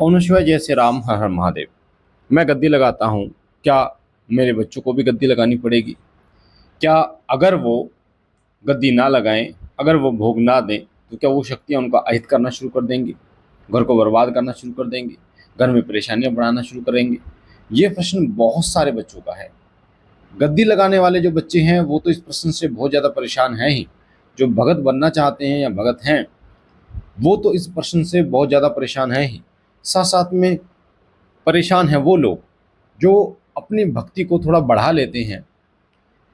ओम नमः शिवाय, जय श्री राम, हर हर महादेव। मैं गद्दी लगाता हूँ। क्या मेरे बच्चों को भी गद्दी लगानी पड़ेगी? क्या अगर वो गद्दी ना लगाएं, अगर वो भोग ना दें, तो क्या वो शक्तियाँ उनका अहित करना शुरू कर देंगी, घर को बर्बाद करना शुरू कर देंगी, घर में परेशानियां बढ़ाना शुरू करेंगे? ये प्रश्न बहुत सारे बच्चों का है। गद्दी लगाने वाले जो बच्चे हैं वो तो इस प्रश्न से बहुत ज़्यादा परेशान हैं ही। जो भगत बनना चाहते हैं या भगत हैं, वो तो इस प्रश्न से बहुत ज़्यादा परेशान हैं ही। साथ साथ में परेशान हैं वो लोग जो अपनी भक्ति को थोड़ा बढ़ा लेते हैं।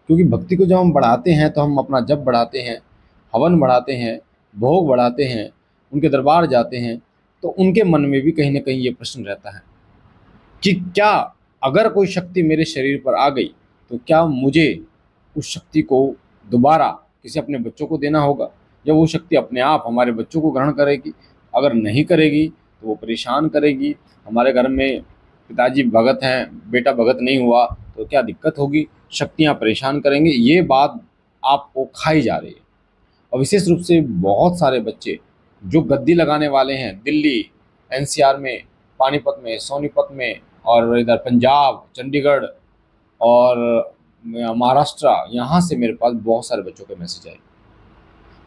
क्योंकि भक्ति को जब हम बढ़ाते हैं तो हम अपना जप बढ़ाते हैं, हवन बढ़ाते हैं, भोग बढ़ाते हैं, उनके दरबार जाते हैं, तो उनके मन में भी कहीं ना कहीं ये प्रश्न रहता है कि क्या अगर कोई शक्ति मेरे शरीर पर आ गई तो क्या मुझे उस शक्ति को दोबारा किसी अपने बच्चों को देना होगा, या वो शक्ति अपने आप हमारे बच्चों को ग्रहण करेगी? अगर नहीं करेगी तो वो परेशान करेगी। हमारे घर में पिताजी भगत हैं, बेटा भगत नहीं हुआ तो क्या दिक्कत होगी? शक्तियाँ परेशान करेंगे, ये बात आपको खाई जा रही है। और विशेष रूप से बहुत सारे बच्चे जो गद्दी लगाने वाले हैं, दिल्ली एनसीआर में, पानीपत में, सोनीपत में, और इधर पंजाब, चंडीगढ़ और महाराष्ट्र, यहाँ से मेरे पास बहुत सारे बच्चों के मैसेज आए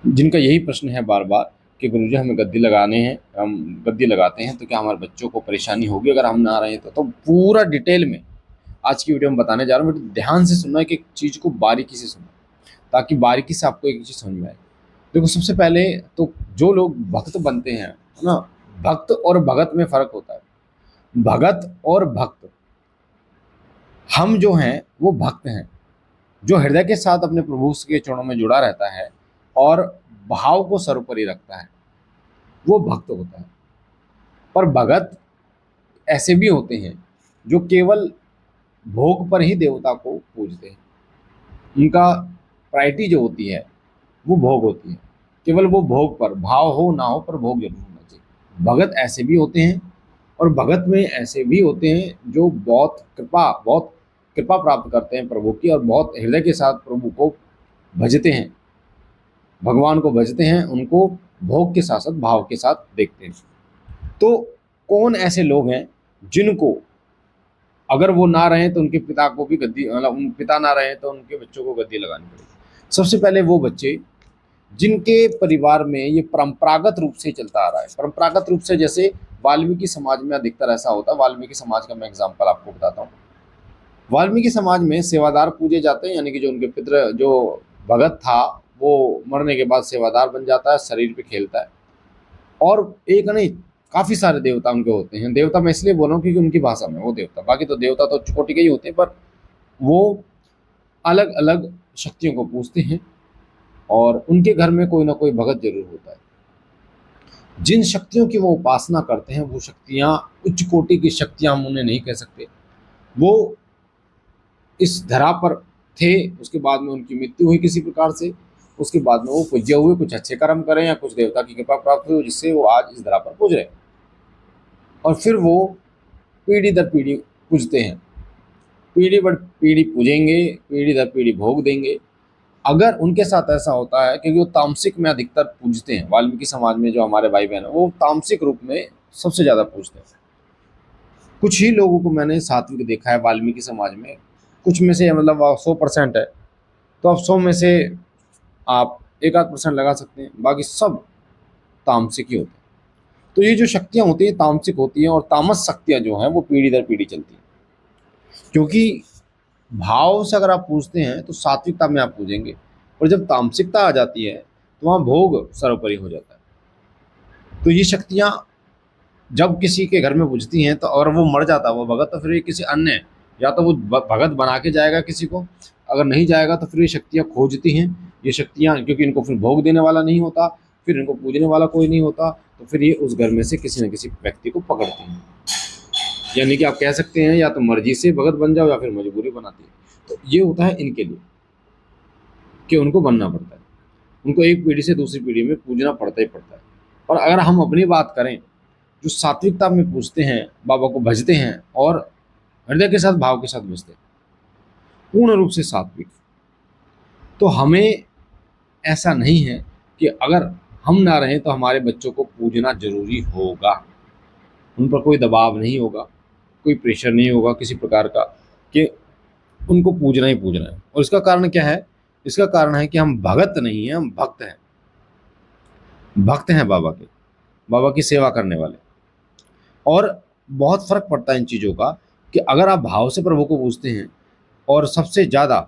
जिनका यही प्रश्न है बार बार कि गुरुजी हमें गद्दी लगाने हैं, हम गद्दी लगाते हैं तो क्या हमारे बच्चों को परेशानी होगी अगर हम ना आ रहे हैं तो पूरा डिटेल में आज की वीडियो में बताने जा रहा हूँ। बट ध्यान से सुनना है कि एक चीज़ को बारीकी से सुनना, ताकि बारीकी से आपको एक चीज़ समझ में आए। देखो, सबसे पहले तो जो लोग भक्त बनते हैं, है ना, भक्त और भगत में फ़र्क होता है। भगत और भक्त, हम जो हैं वो भक्त हैं, जो हृदय के साथ अपने प्रभु के चरणों में जुड़ा रहता है और भाव को सर्वोपरि रखता है, वो भक्त होता है। पर भगत ऐसे भी होते हैं जो केवल भोग पर ही देवता को पूजते हैं। उनका प्रायोरिटी जो होती है वो भोग होती है। केवल वो भोग पर, भाव हो ना हो पर भोग जरूर होना चाहिए। भगत ऐसे भी होते हैं, और भगत में ऐसे भी होते हैं जो बहुत कृपा प्राप्त करते हैं प्रभु की, और बहुत हृदय के साथ प्रभु को भजते हैं, भगवान को भजते हैं, उनको भोग के साथ साथ भाव के साथ देखते हैं। तो कौन ऐसे लोग हैं जिनको अगर वो ना रहे तो उनके पिता को भी गद्दी, मतलब उन पिता ना रहे तो उनके बच्चों को गद्दी लगानी पड़ेगी? सबसे पहले वो बच्चे जिनके परिवार में ये परंपरागत रूप से चलता आ रहा है। परंपरागत रूप से जैसे वाल्मीकि समाज में अधिकतर ऐसा होता है। वाल्मीकि समाज का मैं एग्जांपल आपको बताता हूँ। वाल्मीकि समाज में सेवादार पूजे जाते हैं, यानी कि जो उनके पितृ, जो भगत था, वो मरने के बाद सेवादार बन जाता है, शरीर पे खेलता है। और एक नहीं, काफी सारे देवता उनके होते हैं। देवता मैं इसलिए बोल रहा हूँ क्योंकि उनकी भाषा में वो देवता, बाकी तो देवता तो कोटि के ही होते हैं, पर वो अलग अलग शक्तियों को पूजते हैं, और उनके घर में कोई ना कोई भगत जरूर होता है। जिन शक्तियों की वो उपासना करते हैं, वो शक्तियाँ उच्च कोटि की शक्तियाँ हम उन्हें नहीं कह सकते। वो इस धरा पर थे, उसके बाद में उनकी मृत्यु हुई किसी प्रकार से, उसके बाद में वो पूज्य हुए, कुछ अच्छे कर्म करें या कुछ देवता की कृपा प्राप्त हुई जिससे वो आज इस धरा पर पूज रहे हैं। और फिर वो पीढ़ी दर पीढ़ी पूजते हैं, पीढ़ी दर पीढ़ी पूजेंगे, पीढ़ी दर पीढ़ी भोग देंगे। अगर उनके साथ ऐसा होता है, क्योंकि वो तामसिक में अधिकतर पूजते हैं, वाल्मीकि समाज में जो हमारे भाई बहन है वो तामसिक रूप में सबसे ज़्यादा पूजते हैं। कुछ ही लोगों को मैंने सात्विक देखा है वाल्मीकि समाज में, कुछ में से, मतलब 100% है तो अब 100 में से आप एक आध परसेंट लगा सकते हैं, बाकी सब तामसिक ही होते हैं। तो ये जो शक्तियाँ होती हैं तामसिक होती हैं, और तामस शक्तियाँ जो हैं वो पीढ़ी दर पीढ़ी चलती हैं। क्योंकि भाव से अगर आप पूछते हैं तो सात्विकता में आप पूजेंगे, और जब तामसिकता आ जाती है तो वहाँ भोग सर्वोपरि हो जाता है। तो ये शक्तियाँ जब किसी के घर में पूजती हैं, तो अगर वो मर जाता है वो भगत, तो फिर ये किसी अन्य, या तो वो भगत बना के जाएगा किसी को, अगर नहीं जाएगा तो फिर ये शक्तियाँ खोजती हैं। ये शक्तियाँ, क्योंकि इनको फिर भोग देने वाला नहीं होता, फिर इनको पूजने वाला कोई नहीं होता, तो फिर ये उस घर में से किसी न किसी व्यक्ति को पकड़ती हैं। यानी कि आप कह सकते हैं या तो मर्जी से भगत बन जाओ या फिर मजबूरी बनाती है। तो ये होता है इनके लिए कि उनको बनना पड़ता है, उनको एक पीढ़ी से दूसरी पीढ़ी में पूजना पड़ता ही पड़ता है। और अगर हम अपनी बात करें, जो सात्विकता में पूजते हैं, बाबा को भजते हैं और हृदय के साथ भाव के साथ भजते हैं, पूर्ण रूप से सात्विक, तो हमें ऐसा नहीं है कि अगर हम ना रहें तो हमारे बच्चों को पूजना जरूरी होगा। उन पर कोई दबाव नहीं होगा, कोई प्रेशर नहीं होगा किसी प्रकार का कि उनको पूजना ही पूजना है। और इसका कारण क्या है? इसका कारण है कि हम भगत नहीं हैं, हम भक्त हैं। भक्त हैं बाबा के, बाबा की सेवा करने वाले। और बहुत फर्क पड़ता है इन चीज़ों का कि अगर आप भाव से प्रभु को पूजते हैं और सबसे ज़्यादा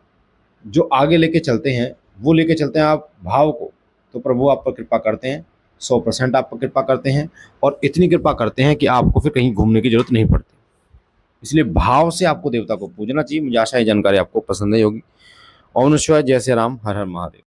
जो आगे लेके चलते हैं वो लेके चलते हैं आप भाव को, तो प्रभु आप पर कृपा करते हैं, 100% आप पर कृपा करते हैं। और इतनी कृपा करते हैं कि आपको फिर कहीं घूमने की जरूरत नहीं पड़ती। इसलिए भाव से आपको देवता को पूजना चाहिए। मुझे आशा है जानकारी आपको पसंद आई होगी। ओम नमः शिवाय, जय श्री राम, हर हर महादेव।